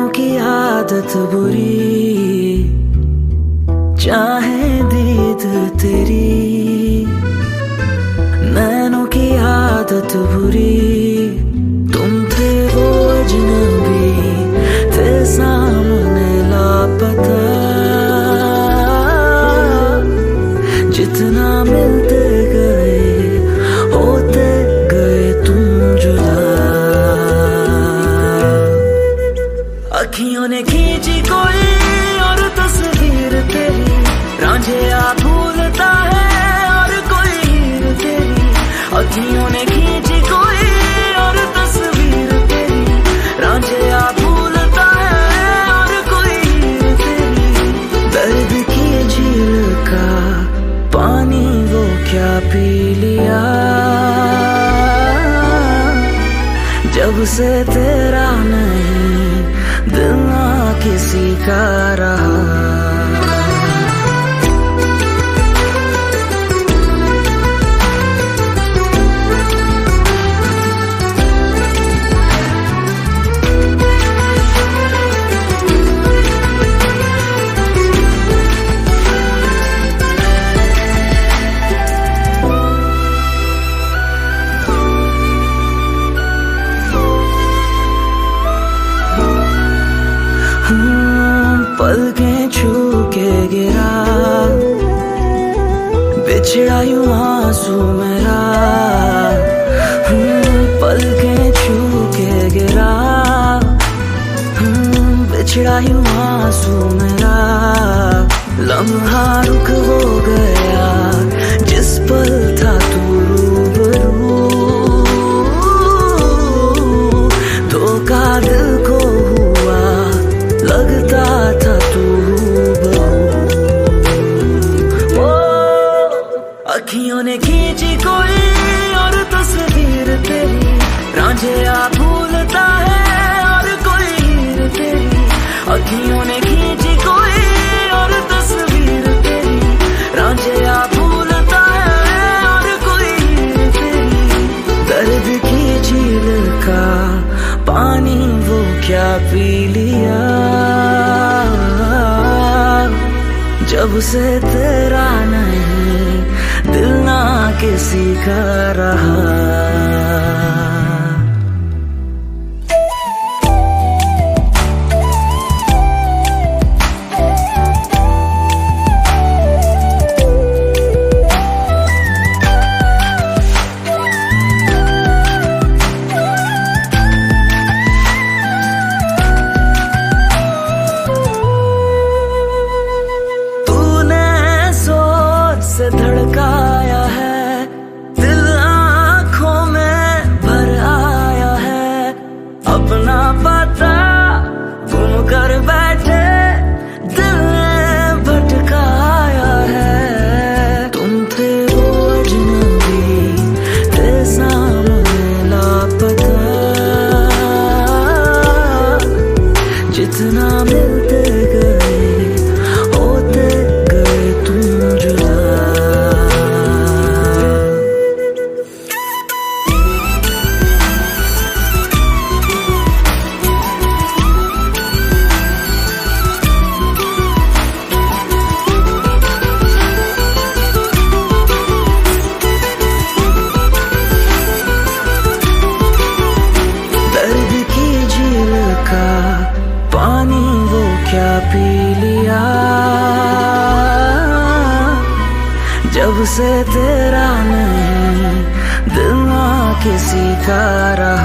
की आदत बुरी, चाहे दीद तेरी। नैनों की आदत बुरी, तुम थे वो अजनबी, थे सामने लापता। जितना मिलते गए होते गए तुम जुदा। अखियों ने खींची कोई और तस्वीर तेरी, रांझिया भूलता है और कोई हीर तेरी। अखियों ने खींची कोई और तस्वीर तेरी, रांझिया भूलता है और कोई हीर तेरी। दर्द की झील का पानी वो क्या पी लिया, जब से तेरा नहीं दिल ना किसी का रहा। पलकें छू के गिरा, बिछड़ा यूं आंसू मेरा। पलकें छू के गिरा, बिछड़ा यूं आंसू मेरा। लम्हा रुक हो गया जिस पल था तू रूबरू। धोखा दिल को हुआ लगता था तू हूबहू। अखियों ने खींची कोई और तस्वीर तेरी, रांझिया भूलता है और कोई हीर तेरी। अखियों ने खींची कोई और तस्वीर तेरी, रांझिया भूलता है और कोई हीर तेरी। दर्द की झील का पानी वो क्या पी लिया, जब से तेरा नहीं दिल ना किसी का रहा। धड़काया है दिल, आंखों में भर आया है। अपना पता गुम कर बैठे दिल ने भटकाया है। तुम थे वो अजनबी, थे सामने लापता। जितना मिलते गए होते गए तुम जुदा। पानी वो क्या पी लिया, जब से तेरा नहीं दिल ना किसी का रहा।